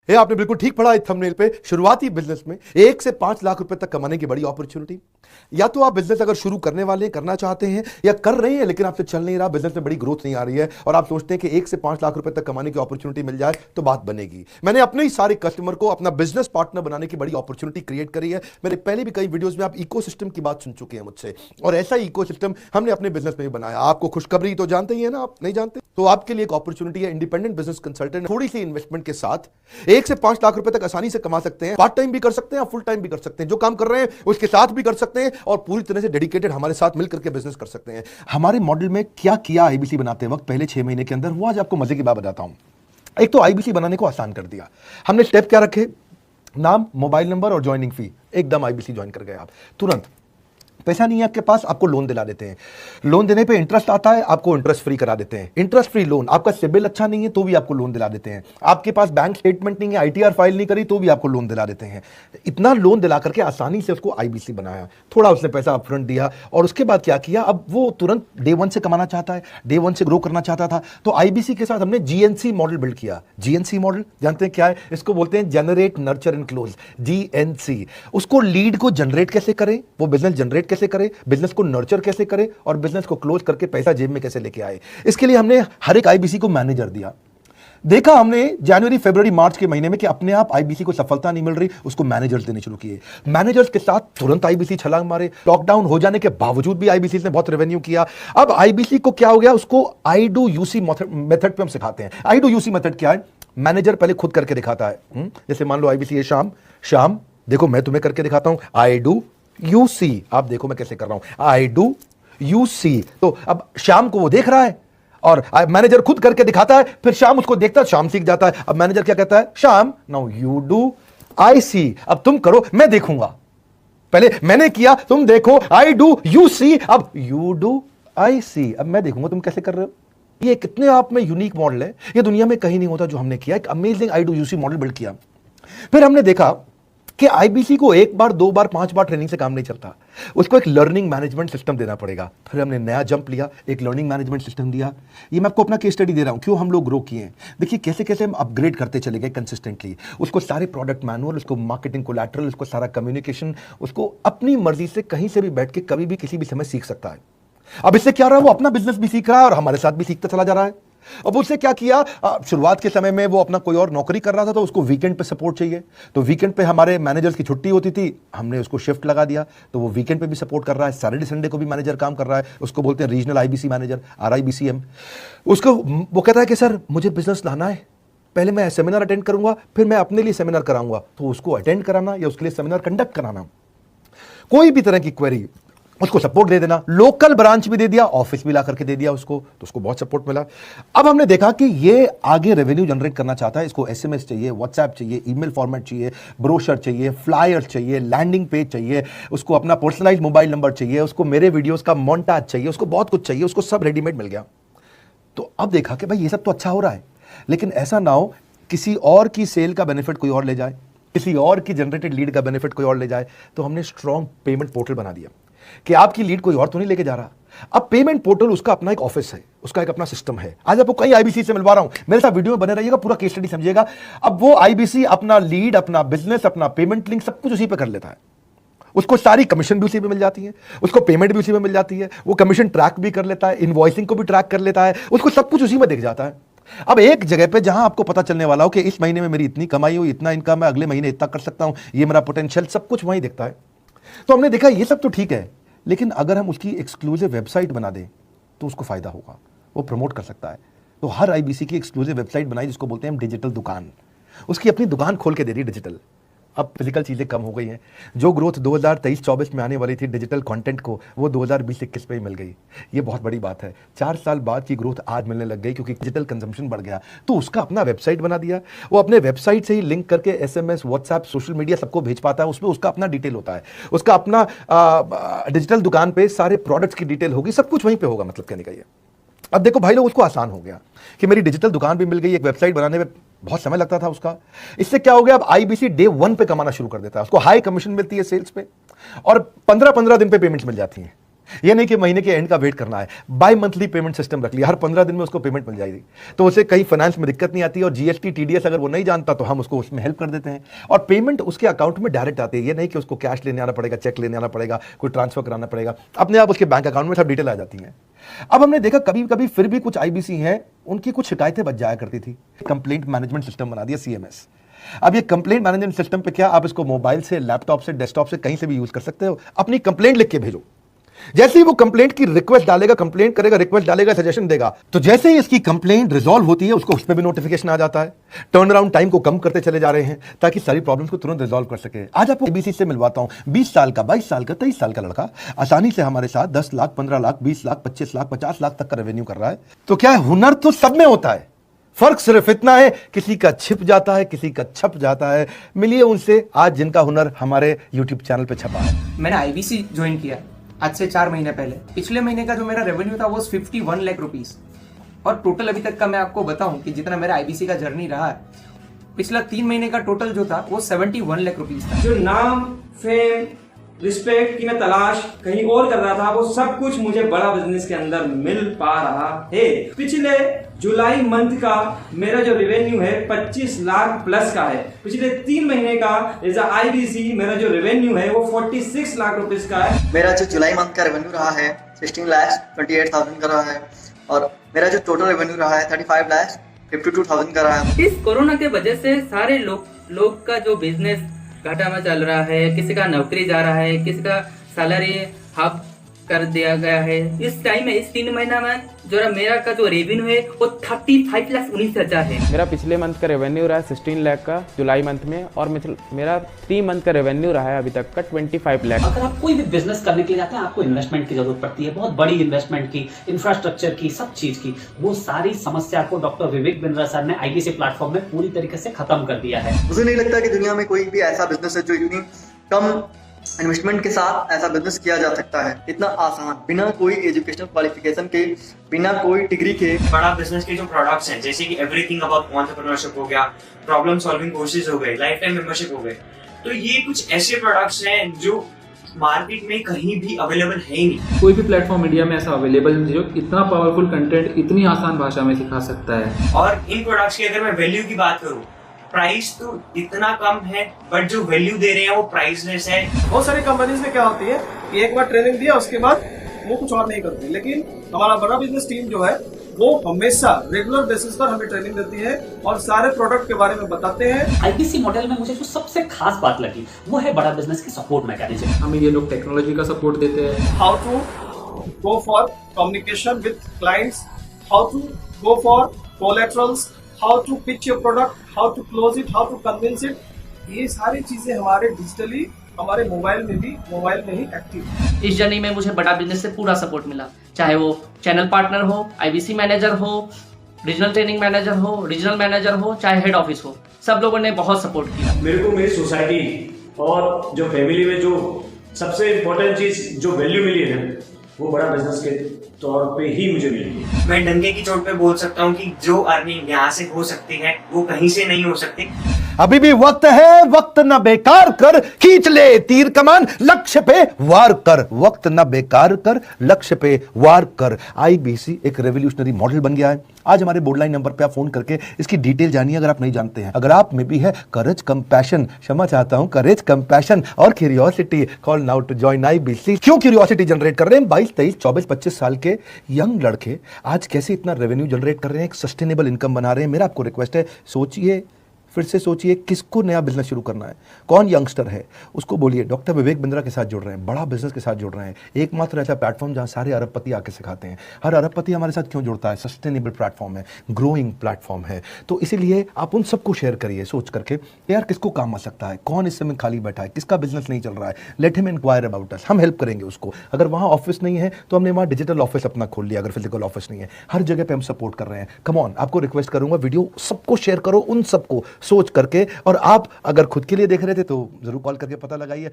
ये आपने बिल्कुल ठीक पढ़ा है थंबनेल पे। शुरुआती बिजनेस में 1 से 5 लाख रुपए तक कमाने की बड़ी अपॉर्चुनिटी। या तो आप बिजनेस अगर शुरू करने वाले हैं, करना चाहते हैं या कर रहे हैं लेकिन आपसे चल नहीं रहा, बिजनेस में बड़ी ग्रोथ नहीं आ रही है और आप सोचते हैं कि 1 से 5 लाख रुपए तक कमाने की अपॉर्चुनिटी मिल जाए तो बात बनेगी। मैंने अपने ही सारे कस्टमर को अपना बिजनेस पार्टनर बनाने की बड़ी अपॉर्चुनिटी क्रिएट करी है। मेरे पहले भी कई वीडियोस में आप इकोसिस्टम की बात सुन चुके हैं मुझसे, और ऐसा ही इकोसिस्टम हमने अपने बिजनेस में भी बनाया। आपको खुशखबरी तो जानते ही है ना, आप नहीं जानते तो आपके लिए एक अपॉर्चुनिटी है। इंडिपेंडेंट बिजनेस कंसल्टेंट थोड़ी सी इन्वेस्टमेंट के साथ 1 से 5 लाख रुपए तक आसानी से कमा सकते हैं। पार्ट टाइम भी कर सकते हैं, फुल टाइम भी कर सकते हैं, जो काम कर रहे हैं उसके साथ भी कर सकते हैं और पूरी तरह से डेडिकेटेड हमारे साथ मिलकर के बिजनेस कर सकते हैं। हमारे मॉडल में क्या किया आईबीसी बनाते वक्त पहले 6 महीने के अंदर, वो आज आपको मजे की बात बताता हूं। एक तो आईबीसी बनाने को आसान कर दिया हमने। स्टेप क्या रखे? नाम, मोबाइल नंबर और ज्वाइनिंग फी, एकदम आईबीसी ज्वाइन कर गए आप तुरंत। पैसा नहीं है आपके पास, आपको लोन दिला देते हैं। लोन देने पे इंटरेस्ट आता है, आपको इंटरेस्ट फ्री करा देते हैं। Interest free loan. आपका सिबिल अच्छा नहीं है तो भी आपको लोन दिला देते हैं। आपके पास बैंक स्टेटमेंट नहीं है, आईटीआर फाइल नहीं करी तो भी आपको लोन दिला देते हैं। इतना लोन दिला करके आसानी से उसको आईबीसी बनाया। थोड़ा उसने पैसा अपफ्रंट दिया और उसके बाद क्या किया, अब वो तुरंत डे 1 से कमाना चाहता है, डे 1 से ग्रो करना चाहता था। तो आईबीसी के साथ हमने जीएनसी मॉडल बिल्ड किया। जीएनसी मॉडल जानते हैं क्या है? इसको बोलते हैं generate, nurture and close, GNC. उसको लीड को जनरेट कैसे करें, वो बिजनेस जनरेट कैसे करें, बिजनेस को नर्चर कैसे करें और बिजनेस को क्लोज करके पैसा जेब में कैसे लेके आए। इसके लिए हमने हर एक आईबीसी को मैनेजर दिया। देखा हमने जनवरी, फरवरी, मार्च के महीने में कि अपने आप आईबीसी को सफलता नहीं मिल रही, उसको मैनेजर्स देने शुरू किए। मैनेजर्स के साथ तुरंत आईबीसी छलांग मारे। लॉकडाउन हो जाने के बावजूद भी आईबीसी ने बहुत रेवेन्यू किया। अब आईबीसी को क्या हो गया, उसको आई डू यूसी मेथड पे हम सिखाते हैं। आई डू यूसी मेथड क्या है? मैनेजर पहले खुद करके दिखाता है। जैसे मान लो आईबीसी है, शाम देखो मैं तुम्हें करके दिखाता हूं, आई डू यू सी। आप देखो मैं कैसे कर रहा हूं, आई डू यू सी। तो अब शाम को वो देख रहा है और मैनेजर खुद करके दिखाता है, फिर शाम उसको देखता है, शाम सीख जाता है। अब मैनेजर क्या कहता है, शाम नाउ यू डू आई सी, अब तुम करो मैं देखूंगा। पहले मैंने किया, तुम देखो, आई डू यू सी, अब यू डू आई सी, अब मैं देखूंगा तुम कैसे कर रहे हो। ये कितने आप में यूनिक मॉडल है, ये दुनिया में कहीं नहीं होता जो हमने किया। एक अमेजिंग आई डू यू सी मॉडल बिल्ड किया। फिर हमने देखा कि आईबीसी को 1 बार 2 बार 5 बार ट्रेनिंग से काम नहीं चलता, उसको एक लर्निंग मैनेजमेंट सिस्टम देना पड़ेगा। फिर हमने नया जंप लिया, एक लर्निंग मैनेजमेंट सिस्टम दिया। ये मैं आपको अपना केस स्टडी दे रहा हूं, क्यों हम लोग ग्रो किए हैं। देखिए कैसे कैसे हम अपग्रेड करते चले गए कंसिस्टेंटली। उसको सारे प्रोडक्ट मैनुअल, उसको मार्केटिंग कोलैटरल, उसको सारा कम्युनिकेशन, उसको अपनी मर्जी से कहीं से भी बैठ के कभी भी किसी भी समय सीख सकता है। अब इससे क्या रहा, वो अपना बिजनेस भी सीख रहा है और हमारे साथ भी सीखता चला जा रहा है। अब उससे क्या किया, शुरुआत के समय में वो अपना कोई और नौकरी कर रहा था तो उसको वीकेंड पे सपोर्ट चाहिए, तो वीकेंड पे हमारे मैनेजर्स की छुट्टी होती थी, हमने उसको शिफ्ट लगा दिया तो वो वीकेंड पे भी सपोर्ट कर रहा है। सैटरडे संडे को भी मैनेजर काम कर रहा है, उसको बोलते हैं रीजनल आईबीसी मैनेजर, RIBCM। उसको वो कहता है कि सर मुझे बिजनेस लाना है, पहले मैं सेमिनार अटेंड करूंगा, फिर मैं अपने लिए सेमिनार कराऊंगा। तो उसको अटेंड कराना या उसके लिए सेमिनार कंडक्ट कराना, कोई भी तरह की क्वेरी, उसको सपोर्ट दे देना। लोकल ब्रांच भी दे दिया, ऑफिस भी ला करके दे दिया उसको, तो उसको बहुत सपोर्ट मिला। अब हमने देखा कि ये आगे रेवेन्यू जनरेट करना चाहता है, इसको SMS चाहिए, व्हाट्सएप चाहिए, ईमेल फॉर्मेट चाहिए, ब्रोशर चाहिए, फ्लायर चाहिए, लैंडिंग पेज चाहिए, उसको अपना पर्सनलाइज्ड मोबाइल नंबर चाहिए, उसको मेरे वीडियोस का मोन्टाज चाहिए, उसको बहुत कुछ चाहिए, उसको सब रेडीमेड मिल गया। तो अब देखा कि भाई ये सब तो अच्छा हो रहा है, लेकिन ऐसा ना हो किसी और की सेल का बेनिफिट कोई और ले जाए, किसी और की जनरेटेड लीड का बेनिफिट कोई और ले जाए। तो हमने स्ट्रॉन्ग पेमेंट पोर्टल बना दिया कि आपकी लीड कोई और तो नहीं लेके जा रहा। अब पेमेंट पोर्टल उसका अपना एक ऑफिस है, उसका एक अपना सिस्टम है। आज आपको कई आईबीसी से मिलवा रहा हूं, मेरे साथ वीडियो में बने रहिएगा, पूरा केस स्टडी समझिएगा। अब वो आईबीसी अपना लीड, अपना बिजनेस, अपना पेमेंट लिंक सब कुछ उसी पे कर लेता है। उसको सारी कमीशन भी उसी पे मिल जाती है, उसको पेमेंट भी उसी में मिल जाती है, वो कमीशन ट्रैक भी कर लेता है, इनवॉइसिंग को भी ट्रैक कर लेता है, उसको सब कुछ उसी में दिख जाता है। अब एक जगह पे जहां आपको पता चलने वाला हो कि इस महीने में मेरी इतनी कमाई हुई, इतना इनकम है, अगले महीने इतना कर सकता हूं, ये मेरा पोटेंशियल, सब कुछ वहीं दिखता है। तो हमने देखा ये सब तो ठीक है, लेकिन अगर हम उसकी एक्सक्लूसिव वेबसाइट बना दें तो उसको फायदा होगा, वो प्रमोट कर सकता है। तो हर आईबीसी की एक्सक्लूसिव वेबसाइट बनाई, जिसको बोलते हैं हम डिजिटल दुकान। उसकी अपनी दुकान खोल के दे दी डिजिटल। अब फिजिकल चीजें कम हो गई हैं, जो ग्रोथ 2023-24 में आने वाली थी डिजिटल कंटेंट को, वो 2020-21 पे ही मिल गई। ये बहुत बड़ी बात है। 4 साल बाद की ग्रोथ आज मिलने लग गई क्योंकि डिजिटल कंजम्पशन बढ़ गया। तो उसका अपना वेबसाइट बना दिया, वो अपने वेबसाइट से ही लिंक करके SMS, व्हाट्सएप, सोशल मीडिया सबको भेज पाता है। उसमें उसका अपना डिटेल होता है, उसका अपना डिजिटल दुकान पे सारे प्रोडक्ट्स की डिटेल होगी, सब कुछ वहीं पे होगा। मतलब कहने का ये, अब देखो भाई लोग, उसको आसान हो गया कि मेरी डिजिटल दुकान भी मिल गई। एक वेबसाइट बनाने में बहुत समय लगता था उसका, इससे क्या हो गया, अब आईबीसी डे 1 पे कमाना शुरू कर देता है। उसको हाई कमीशन मिलती है सेल्स पे और 15-15 दिन पे पेमेंट्स मिल जाती हैं। ये नहीं कि महीने के एंड का वेट करना है, बाय मंथली पेमेंट सिस्टम रख लिया, हर 15 दिन में उसको पेमेंट मिल जाएगी, तो उसे कहीं फाइनेंस में दिक्कत नहीं आती। और जीएसटी टीडीएस अगर वो नहीं जानता तो हम उसको उसमें हेल्प कर देते हैं, और पेमेंट उसके अकाउंट में डायरेक्ट आती है। ये नहीं कि उसको कैश लेने आना पड़ेगा, चेक लेने आना पड़ेगा, कोई ट्रांसफर कराना पड़ेगा, अपने आप उसके बैंक अकाउंट में सब डिटेल आ जाती है। अब हमने देखा कभी कभी फिर भी कुछ आईबीसी हैं, उनकी कुछ शिकायतें बच जाया करती थी, कंप्लेंट मैनेजमेंट सिस्टम बना दिया सीएमएस। अब ये कंप्लेंट मैनेजमेंट सिस्टम पे क्या आप इसको मोबाइल से, लैपटॉप से, डेस्कटॉप से कहीं से भी यूज कर सकते हो। अपनी कंप्लेंट लिख के भेजो, जैसे ही वो कंप्लेंट की रिक्वेस्ट डालेगा, कंप्लेंट करेगा, रिक्वेस्ट डालेगा, सजेशन देगा, तो जैसे ही इसकी कंप्लेंट रिजॉल्व होती है उसको उसमें भी नोटिफिकेशन आ जाता है। टर्न अराउंड टाइम को कम करते चले जा रहे हैं ताकि सारी प्रॉब्लम्स को तुरंत रिजॉल्व कर सके। आज आपको एबीसी से मिलवाता हूं 20 साल का, 22 साल का, 23 साल का लड़का आसानी से हमारे साथ 10 लाख, 15 लाख, 20 लाख, 25 लाख, 50 लाख तक का रेवेन्यू कर रहा है। तो क्या है, हुनर तो सब में होता है, फर्क सिर्फ इतना है किसी का छिप जाता है, किसी का छप जाता है। मिलिए उनसे आज जिनका हुनर हमारे यूट्यूब चैनल पे छपा है। मैंने आईबीसी ज्वाइन किया आज से 4 महीने पहले। पिछले महीने का जो मेरा रेवेन्यू था वो 51 लाख रुपीस, और टोटल अभी तक का मैं आपको बताऊं कि जितना मेरा आईबीसी का जर्नी रहा है, पिछला 3 महीने का टोटल जो था वो 71 लाख रुपीस था। जो नाम, फेम, रिस्पेक्ट की मैं तलाश कहीं और कर रहा था, वो सब कुछ मुझे बड़ा बिजनेस के अंदर मिल पा रहा है। पिछले जुलाई मंथ का मेरा जो रेवेन्यू है 25 लाख प्लस का है। पिछले 3 महीने का एज आईबीसी मेरा जो रेवेन्यू है वो 46 लाख रुपीस का है। मेरा जो जुलाई मंथ का रेवेन्यू रहा है 16,28,000 का रहा है, और मेरा जो टोटल रेवेन्यू रहा है 35,52,000 का रहा है। इस कोरोना के वजह से सारे लोग का जो बिजनेस घाटा में चल रहा है, किसी का नौकरी जा रहा है, किसी का सैलरी हाफ कर दिया गया है। इस टाइम में, इस 3 महीना में जो मेरा का जो रेवेन्यू है वो 35,19,000 है। मेरा पिछले मंथ का रेवेन्यू रहा है 16 लाख का जुलाई मंथ में, और मेरा 3 मंथ का रेवेन्यू रहा है अभी तक का 25 लाख। अगर आप कोई भी बिजनेस करने के लिए जाते हैं, आपको इन्वेस्टमेंट की जरूरत पड़ती है, बहुत बड़ी इन्वेस्टमेंट की, इंफ्रास्ट्रक्चर की, सब चीज की। वो सारी समस्या को डॉक्टर विवेक बिंद्रा सर ने आईबीसी प्लेटफॉर्म में पूरी तरीके से खत्म कर दिया है। मुझे नहीं लगता कि दुनिया में कोई भी ऐसा बिजनेस है जो इतनी कम इन्वेस्टमेंट के साथ ऐसा बिजनेस किया जा सकता है, इतना आसान, बिना कोई एजुकेशनल क्वालिफिकेशन के, बिना कोई डिग्री के। बड़ा बिजनेस के जो प्रोडक्ट्स हैं, जैसे कि एवरीथिंग अबाउट एंटरप्रेन्योरशिप हो गया, प्रॉब्लम सॉल्विंग कोर्सेज हो गए, लाइफ टाइम मेंबरशिप हो गए, तो ये कुछ ऐसे प्रोडक्ट्स हैं जो मार्केट में कहीं भी अवेलेबल है ही नहीं। कोई भी प्लेटफॉर्म इंडिया में ऐसा अवेलेबल नहीं जो इतना पावरफुल कंटेंट इतनी आसान भाषा में सिखा सकता है। और इन प्रोडक्ट्स की अगर मैं वैल्यू की बात करूं, प्राइस तो इतना कम है, बट जो वैल्यू दे रहे हैं वो प्राइसलेस है। बहुत सारी कंपनीज में क्या होती है कि एक बार ट्रेनिंग दिया उसके बाद वो कुछ और नहीं करती, लेकिन हमारा बड़ा बिजनेस टीम जो है वो हमेशा रेगुलर बेसिस पर हमें ट्रेनिंग देती है और सारे प्रोडक्ट के बारे में बताते हैं। आईबीसी मॉडल में मुझे जो सबसे खास बात लगी वो है बड़ा बिजनेस की सपोर्ट मैकेनिज्म। हमें ये लोग टेक्नोलॉजी का सपोर्ट देते हैं। How to go for communication with clients, how to go for collaterals, how to pitch your product, how to close it, how to convince it, ये सारी चीजें हमारे डिजिटली हमारे मोबाइल में ही एक्टिव है। इस जर्नी में मुझे बड़ा बिजनेस से पूरा सपोर्ट मिला, चाहे वो चैनल पार्टनर हो, आईबीसी मैनेजर हो, रीजनल ट्रेनिंग मैनेजर हो, रीजनल मैनेजर हो, चाहे हेड ऑफिस हो, सब लोगों ने बहुत सपोर्ट किया। मेरे को मेरी सोसाइटी और जो फैमिली में जो सबसे इम्पोर्टेंट चीज जो वैल्यू मिली है ना, वो बड़ा बिजनेस के तौर पे ही मुझे मिली। मैं डंके की चोट पे बोल सकता हूँ कि जो अर्निंग यहाँ से हो सकती है वो कहीं से नहीं हो सकती। अभी भी वक्त है, वक्त न बेकार कर, खींच ले तीर कमान, लक्ष्य पे वार कर। वक्त न बेकार कर, लक्ष्य पे वार कर। आईबीसी एक रेवोल्यूशनरी मॉडल बन गया है। आज हमारे बोर्डलाइन नंबर पे आप फोन करके इसकी डिटेल जानिए अगर आप नहीं जानते हैं। अगर आप में भी है करेज, कंपैशन, क्षमा चाहता हूं, करेज, कंपैशन और curiosity, call now to join IBC. क्यों क्यूरियोसिटी जनरेट कर रहे हैं? 22, 23, 24, 25 साल के यंग लड़के आज कैसे इतना रेवेन्यू जनरेट कर रहे हैं, एक सस्टेनेबल इनकम बना रहे हैं। मेरा आपको रिक्वेस्ट है, सोचिए, फिर से सोचिए, किसको नया बिजनेस शुरू करना है, कौन यंगस्टर है, उसको बोलिए डॉक्टर विवेक बिंद्रा के साथ जुड़ रहे हैं, बड़ा बिजनेस के साथ जुड़ रहे हैं। एकमात्र ऐसा प्लेटफॉर्म जहां सारे अरबपति आके सिखाते हैं। हर अरबपति हमारे साथ क्यों जुड़ता है? सस्टेनेबल प्लेटफॉर्म है, ग्रोइंग प्लेटफॉर्म है। तो इसीलिए आप उन सबको शेयर करिए सोच करके, यार किसको काम आ सकता है, कौन इस समय खाली बैठा है, किसका बिजनेस नहीं चल रहा है, let him enquire about us, हम हेल्प करेंगे उसको। अगर वहां ऑफिस नहीं है तो हमने वहां डिजिटल ऑफिस अपना खोल लिया, अगर फिजिकल ऑफिस नहीं है, हर जगह पे हम सपोर्ट कर रहे हैं। कम ऑन, आपको रिक्वेस्ट करूंगा, वीडियो सबको शेयर करो, उन सबको सोच करके। और आप अगर खुद के लिए देख रहे थे तो जरूर कॉल करके पता लगाइए।